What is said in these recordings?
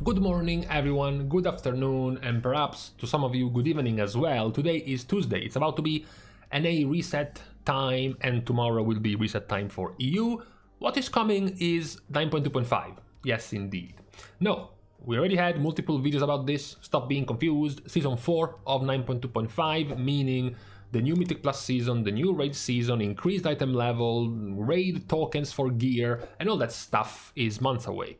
Good morning everyone, good afternoon, and perhaps to some of you good evening as well. Today is Tuesday, it's about to be NA reset time and tomorrow will be reset time for EU. What is coming is 9.2.5, yes indeed. No, we already had multiple videos about this, stop being confused. Season 4 of 9.2.5, meaning the new Mythic Plus season, the new raid season, increased item level, raid tokens for gear, and all that stuff is months away.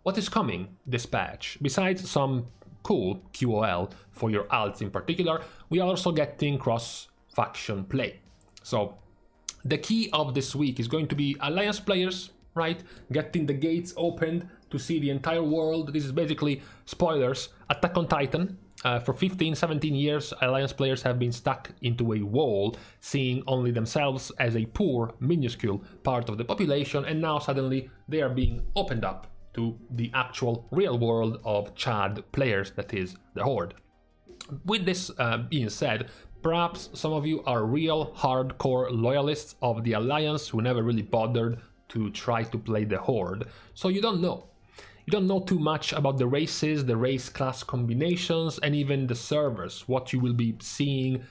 What is coming this patch? Besides some cool QOL for your alts in particular, we are also getting cross-faction play. So the key of this week is going to be Alliance players, right? Getting the gates opened to see the entire world. This is basically, spoilers, Attack on Titan. For 15-17 years, Alliance players have been stuck into a wall, seeing only themselves as a poor, minuscule part of the population, and now suddenly they are being opened up to the actual real world of Chad players, that is the Horde. With this being said, perhaps some of you are real hardcore loyalists of the Alliance who never really bothered to try to play the Horde, so you don't know. You don't know too much about the races, the race class combinations, and even the servers, what you will be seeing,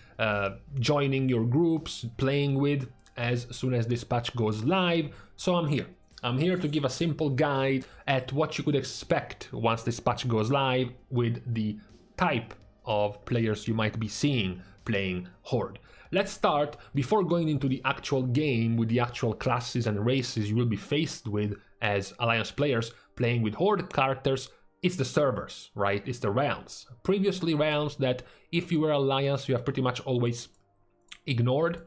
joining your groups, playing with as soon as this patch goes live, so I'm here. I'm here to give a simple guide at what you could expect once this patch goes live with the type of players you might be seeing playing Horde. Let's start, before going into the actual game with the actual classes and races you will be faced with as Alliance players playing with Horde characters, it's the servers, right? It's the realms. Previously realms that if you were Alliance you have pretty much always ignored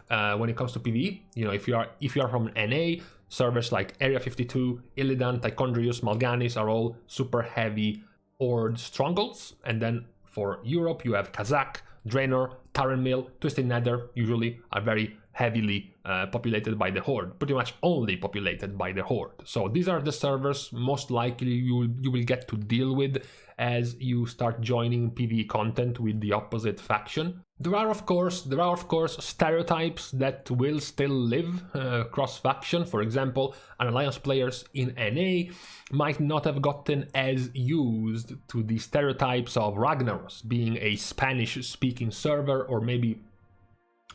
when it comes to PvE. You know, if you are from NA, servers like Area 52, Illidan, Tichondrius, Mal'Ganis are all super heavy Horde strongholds. And then for Europe you have Kazakh, Draenor, Taranmil, Twisted Nether usually are very heavily populated by the Horde, pretty much only populated by the Horde. So these are the servers most likely you will get to deal with as you start joining PvE content with the opposite faction. There are of course stereotypes that will still live cross-faction. For example, an Alliance players in NA might not have gotten as used to the stereotypes of Ragnaros being a Spanish-speaking server, or maybe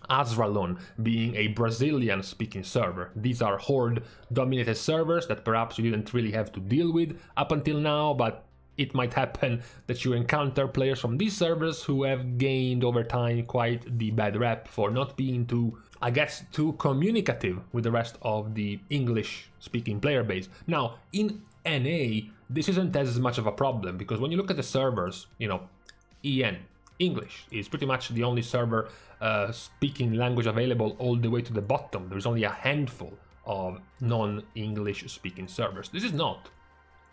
Azralon being a Brazilian-speaking server. These are Horde-dominated servers that perhaps you didn't really have to deal with up until now, but it might happen that you encounter players from these servers who have gained over time quite the bad rep for not being too, I guess, too communicative with the rest of the English-speaking player base. Now, in NA, this isn't as much of a problem, because when you look at the servers, you know, EN, English, is pretty much the only server speaking language available all the way to the bottom. There's only a handful of non-English speaking servers. This is not,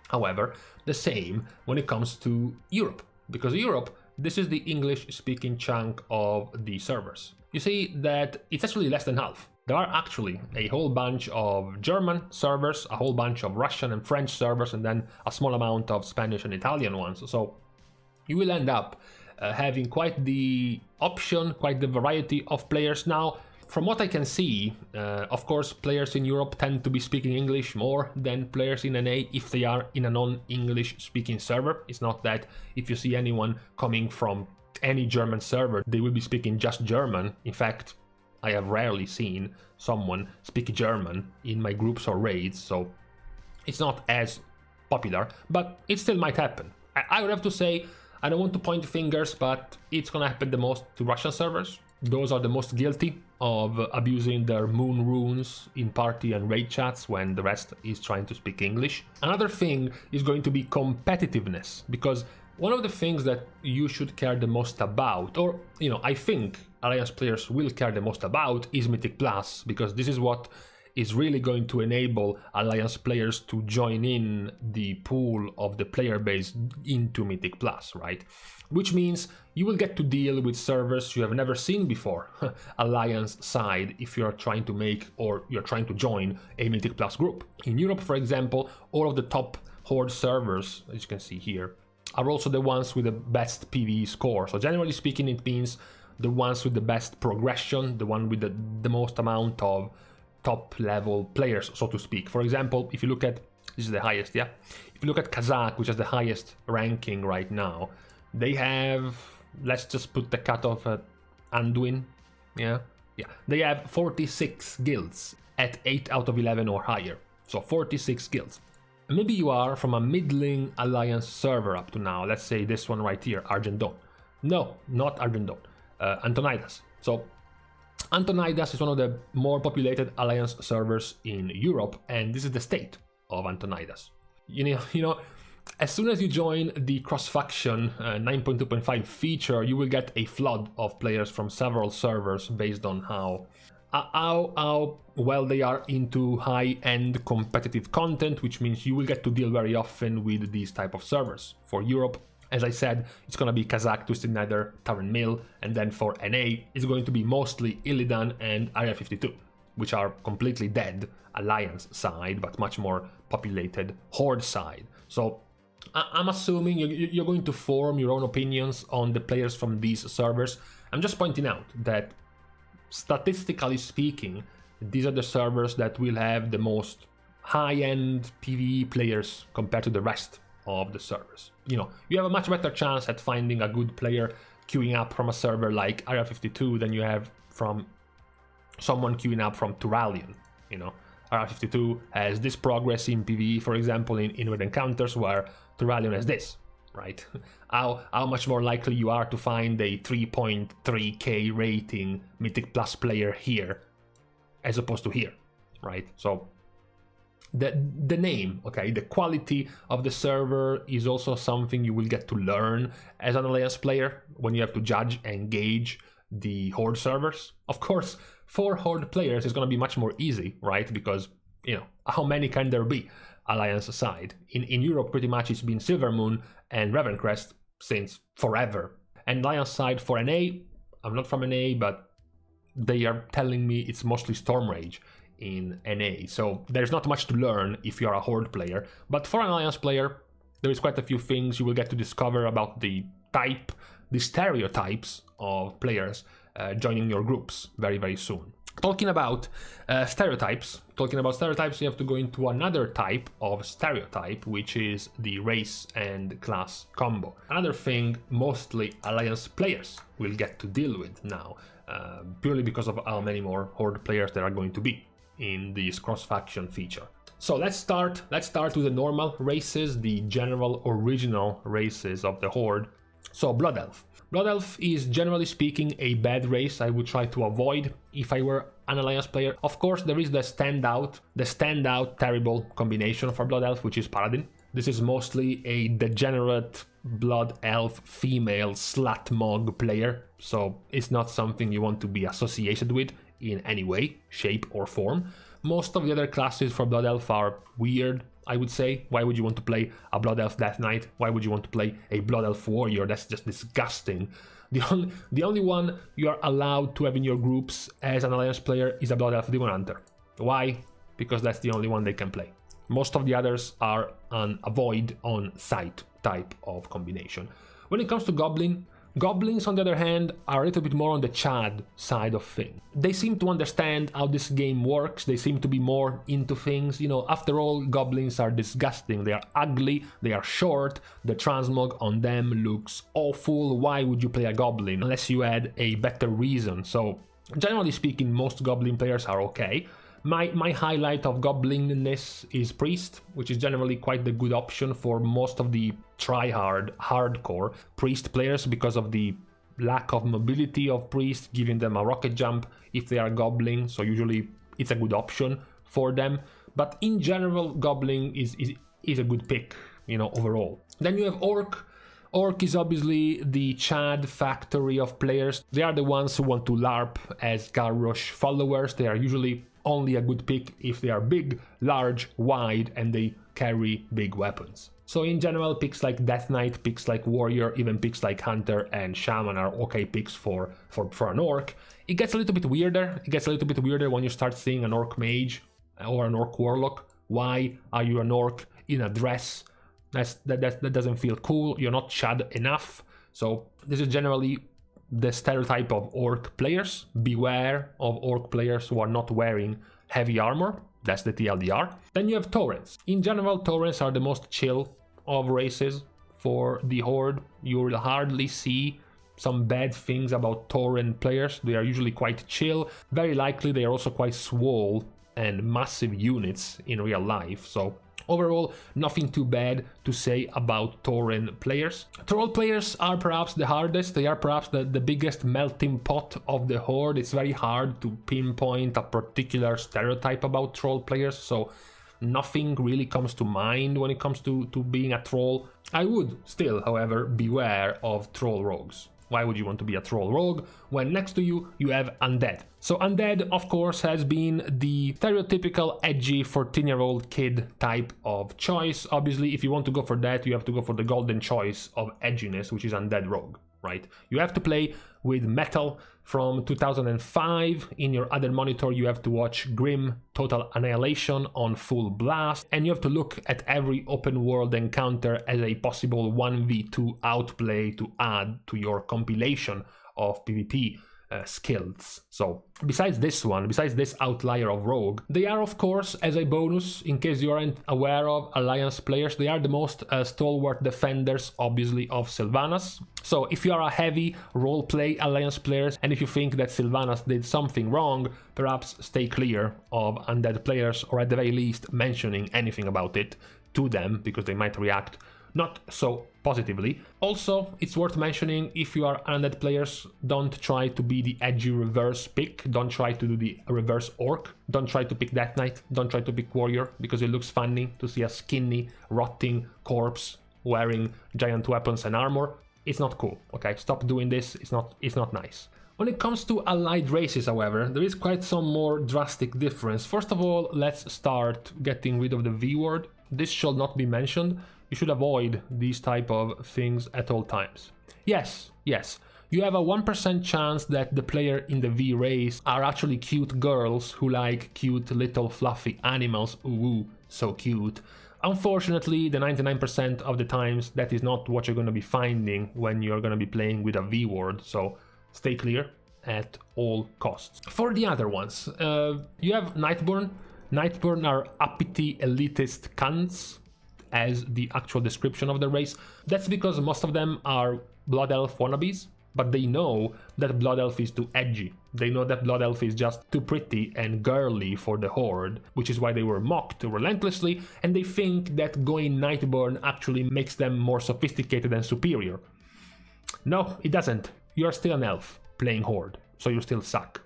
however, the same when it comes to Europe, because Europe, this is the English-speaking chunk of the servers. You see that it's actually less than half. There are actually a whole bunch of German servers, a whole bunch of Russian and French servers, and then a small amount of Spanish and Italian ones. So you will end up having quite the option, quite the variety of players. Now, from what I can see, of course, players in Europe tend to be speaking English more than players in NA if they are in a non-English speaking server. It's not that if you see anyone coming from any German server, they will be speaking just German. In fact, I have rarely seen someone speak German in my groups or raids, so it's not as popular, but it still might happen. I would have to say, I don't want to point fingers, but it's gonna happen the most to Russian servers. Those are the most guilty of abusing their moon runes in party and raid chats when the rest is trying to speak English. Another thing is going to be competitiveness, because one of the things that you should care the most about, or, you know, I think Alliance players will care the most about, is Mythic Plus, because this is what is really going to enable Alliance players to join in the pool of the player base into Mythic Plus, right? Which means you will get to deal with servers you have never seen before, Alliance side, if you're trying to make or you're trying to join a Mythic Plus group. In Europe, for example, all of the top Horde servers, as you can see here, are also the ones with the best PvE score. So generally speaking, it means the ones with the best progression, the one with the most amount of top level players, so to speak. For example, if you look at This is the highest, yeah. If you look at Kazakh, which is the highest ranking right now, they have, let's just put the cutoff at Anduin, yeah. They have 46 guilds at 8 out of 11 or higher, so 46 guilds. Maybe you are from a middling alliance server up to now, let's say this one right here, Argent Dawn. No, not Argent Dawn, Antonidas. So Antonidas is one of the more populated alliance servers in Europe, and this is the state of Antonidas. You know, as soon as you join the cross-faction 9.2.5 feature, you will get a flood of players from several servers based on how well they are into high-end competitive content, which means you will get to deal very often with these type of servers. For Europe, as I said, it's going to be Kazakh, Twisted Nether, Tavern Mill, and then for NA, it's going to be mostly Illidan and Area 52, which are completely dead Alliance side, but much more populated Horde side. So I'm assuming you're going to form your own opinions on the players from these servers. I'm just pointing out that, statistically speaking, these are the servers that will have the most high-end PvE players compared to the rest of the servers. You know, you have a much better chance at finding a good player queuing up from a server like Area 52 than you have from someone queuing up from Turalian. You know, Area 52 has this progress in PvE, for example, in Inward Encounters, where Turalian has this, right? How much more likely you are to find a 3.3k rating Mythic Plus player here as opposed to here, right? So the name, okay, the quality of the server is also something you will get to learn as an Alliance player when you have to judge and gauge the Horde servers. Of course, for Horde players it's going to be much more easy, right? Because, you know, how many can there be Alliance side? In Europe, pretty much it's been Silvermoon and Ravencrest since forever. And Alliance side for NA, I'm not from NA, but they are telling me it's mostly Stormrage in NA, so there's not much to learn if you're a Horde player. But for an Alliance player, there is quite a few things you will get to discover about the stereotypes of players joining your groups very, very soon. Talking about stereotypes, you have to go into another type of stereotype, which is the race and class combo. Another thing mostly Alliance players will get to deal with now, purely because of how many more Horde players there are going to be in this cross-faction feature. So let's start with the normal races, the general original races of the Horde. So Blood Elf. Blood Elf is, generally speaking, a bad race I would try to avoid if I were an Alliance player. Of course, there is the standout terrible combination for Blood Elf, which is Paladin. This is mostly a degenerate Blood Elf female slut-mog player, so it's not something you want to be associated with in any way, shape or form. Most of the other classes for Blood Elf are weird, I would say. Why would you want to play a Blood Elf Death Knight? Why would you want to play a Blood Elf Warrior? That's just disgusting. The only one you are allowed to have in your groups as an Alliance player is a Blood Elf Demon Hunter. Why? Because that's the only one they can play. Most of the others are an avoid on sight type of combination. When it comes to Goblins, on the other hand, are a little bit more on the Chad side of things. They seem to understand how this game works, they seem to be more into things. You know, after all, Goblins are disgusting, they are ugly, they are short, the transmog on them looks awful. Why would you play a Goblin unless you had a better reason? So, generally speaking, most Goblin players are okay. My highlight of Goblinness is Priest, which is generally quite the good option for most of the try-hard, hardcore Priest players because of the lack of mobility of Priest, giving them a rocket jump if they are Goblin, so usually it's a good option for them. But in general, Goblin is a good pick, you know, overall. Then you have Orc. Orc is obviously the Chad factory of players. They are the ones who want to LARP as Garrosh followers. They are usually only a good pick if they are big, large, wide, and they carry big weapons. So in general, picks like Death Knight, picks like Warrior, even picks like Hunter and Shaman are okay picks for an Orc. It gets a little bit weirder. When you start seeing an Orc Mage or an Orc Warlock. Why are you an Orc in a dress? That doesn't feel cool. You're not Chad enough. So this is generally the stereotype of Orc players. Beware of Orc players who are not wearing heavy armor. That's the TLDR. Then you have Taurens. In general, Taurens are the most chill of races for the Horde. You will hardly see some bad things about Tauren players. They are usually quite chill. Very likely they are also quite swole and massive units in real life. So overall, nothing too bad to say about Tauren players. Troll players are perhaps the hardest. They are perhaps the biggest melting pot of the Horde. It's very hard to pinpoint a particular stereotype about troll players, so nothing really comes to mind when it comes to being a troll. I would still, however, beware of troll rogues. Why would you want to be a troll rogue when next to you have undead? So undead, of course, has been the stereotypical edgy 14-year-old kid type of choice. Obviously, if you want to go for that, you have to go for the golden choice of edginess, which is undead rogue, right? You have to play with metal from 2005. In your other monitor, you have to watch Grim Total Annihilation on full blast, and you have to look at every open world encounter as a possible 1v2 outplay to add to your compilation of PvP skills. So besides this outlier of rogue, they are, of course, as a bonus, in case you aren't aware of alliance players, they are the most stalwart defenders, obviously, of Sylvanas. So if you are a heavy roleplay alliance players, and if you think that Sylvanas did something wrong, perhaps stay clear of undead players, or at the very least mentioning anything about it to them, because they might react not so positively. Also, it's worth mentioning, if you are undead players, don't try to be the edgy reverse pick. Don't try to do the reverse orc. Don't try to pick Death Knight. Don't try to pick warrior, because it looks funny to see a skinny, rotting corpse wearing giant weapons and armor. It's not cool, okay? Stop doing this. It's not nice. When it comes to allied races, however, there is quite some more drastic difference. First of all, let's start getting rid of the V word. This shall not be mentioned. You should avoid these type of things at all times. Yes, you have a 1% chance that the player in the V race are actually cute girls who like cute little fluffy animals. Ooh, so cute. Unfortunately, the 99% of the times that is not what you're going to be finding when you're going to be playing with a V word, so stay clear at all costs. For the other ones, you have Nightborn. Nightborn are uppity elitist cunts, as the actual description of the race. That's because most of them are Blood Elf wannabes, but they know that Blood Elf is too edgy. They know that Blood Elf is just too pretty and girly for the Horde, which is why they were mocked relentlessly, and they think that going Nightborn actually makes them more sophisticated and superior. No, it doesn't. You are still an elf playing Horde, so you still suck,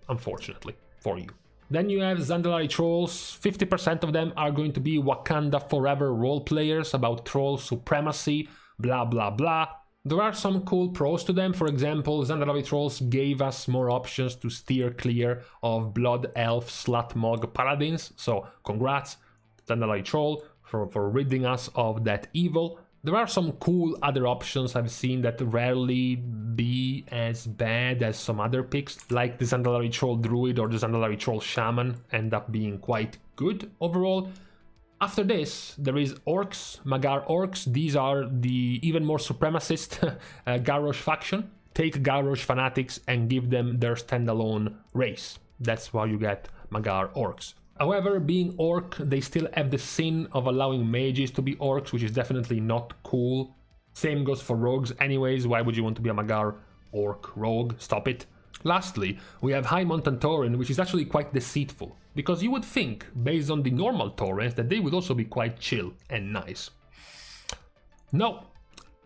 unfortunately, for you. Then you have Zandalari trolls. 50% of them are going to be Wakanda Forever role players about troll supremacy, blah blah blah. There are some cool pros to them. For example, Zandalari trolls gave us more options to steer clear of Blood Elf Slutmog Paladins, so congrats Zandalari troll for ridding us of that evil. There are some cool other options I've seen that rarely be as bad as some other picks, like the Zandalari Troll Druid or the Zandalari Troll Shaman end up being quite good overall. After this, there is Orcs, Magar Orcs. These are the even more supremacist Garrosh faction. Take Garrosh fanatics and give them their standalone race. That's why you get Magar Orcs. However, being orc, they still have the sin of allowing mages to be orcs, which is definitely not cool. Same goes for rogues anyways. Why would you want to be a Magar orc rogue? Stop it. Lastly, we have High Mountain Tauren, which is actually quite deceitful, because you would think, based on the normal Taurens, that they would also be quite chill and nice. No.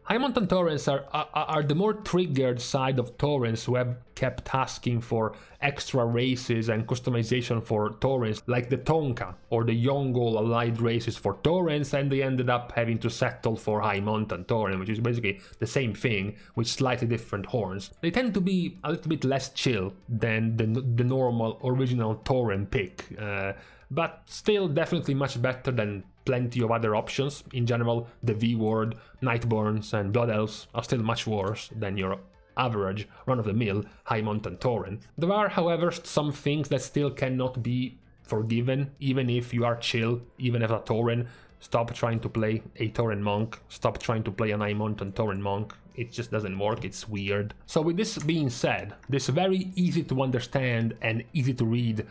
High Mountain Taurens are the more triggered side of Taurens who have kept asking for extra races and customization for Taurens, like the Tonka or the Yongol allied races for Taurens, and they ended up having to settle for High Mountain Tauren, which is basically the same thing with slightly different horns. They tend to be a little bit less chill than the normal original Tauren pick, but still definitely much better than plenty of other options. In general, the V-Word, Nightborns and Blood Elves are still much worse than your average run-of-the-mill High Mountain Tauren. There are, however, some things that still cannot be forgiven, even if you are chill, even as a Tauren. Stop trying to play a Tauren monk, stop trying to play an High Mountain Tauren monk. It just doesn't work, it's weird. So with this being said, this very easy to understand and easy to read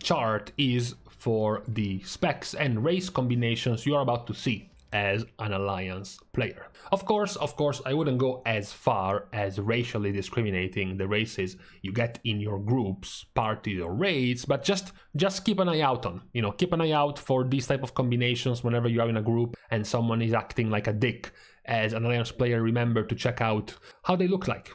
chart is for the specs and race combinations you are about to see as an Alliance player. Of course, I wouldn't go as far as racially discriminating the races you get in your groups, parties or raids, but just keep an eye out on, keep an eye out for these type of combinations whenever you are in a group and someone is acting like a dick. As an Alliance player, remember to check out how they look like.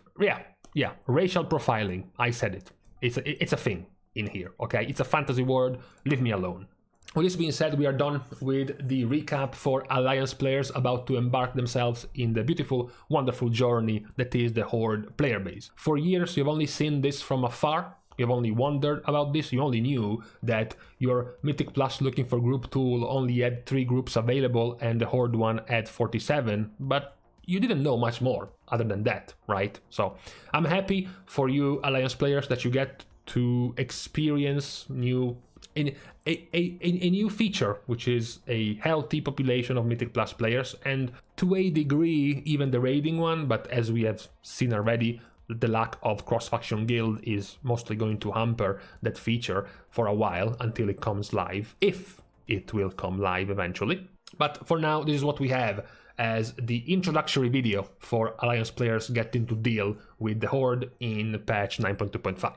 Yeah, racial profiling, I said it. It's a thing in here, okay? It's a fantasy word, leave me alone. With this being said, we are done with the recap for Alliance players about to embark themselves in the beautiful, wonderful journey that is the Horde player base. For years, you've only seen this from afar. You've only wondered about this. You only knew that your Mythic Plus looking for group tool only had 3 groups available and the Horde one had 47, but you didn't know much more other than that, right? So I'm happy for you Alliance players that you get to experience a new feature, which is a healthy population of Mythic Plus players, and to a degree even the raiding one, but as we have seen already, the lack of cross-faction guild is mostly going to hamper that feature for a while until it comes live, if it will come live eventually. But for now, this is what we have as the introductory video for Alliance players getting to deal with the Horde in patch 9.2.5.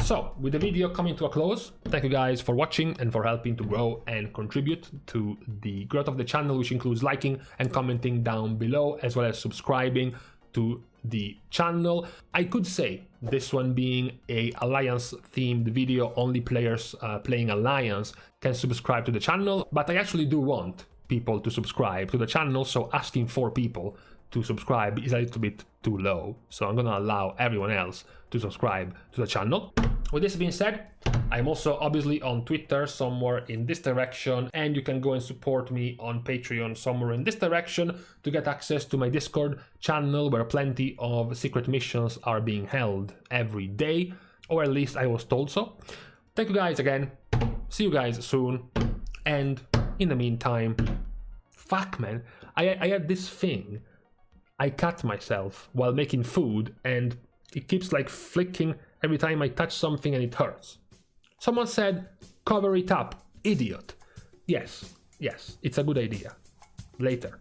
So, with the video coming to a close, thank you guys for watching and for helping to grow and contribute to the growth of the channel, which includes liking and commenting down below, as well as subscribing to the channel. I could say this one being a Alliance themed video, only players playing Alliance can subscribe to the channel, but I actually do want people to subscribe to the channel, so asking 4 people to subscribe is a little bit too low, so I'm gonna allow everyone else to subscribe to the channel. With this being said, I'm also obviously on Twitter somewhere in this direction, and you can go and support me on Patreon somewhere in this direction to get access to my Discord channel, where plenty of secret missions are being held every day, or at least I was told so. Thank you guys again, see you guys soon, and in the meantime, fuck man, I had this thing, I cut myself while making food and it keeps like flicking every time I touch something and it hurts. Someone said, cover it up, idiot. Yes, it's a good idea. Later.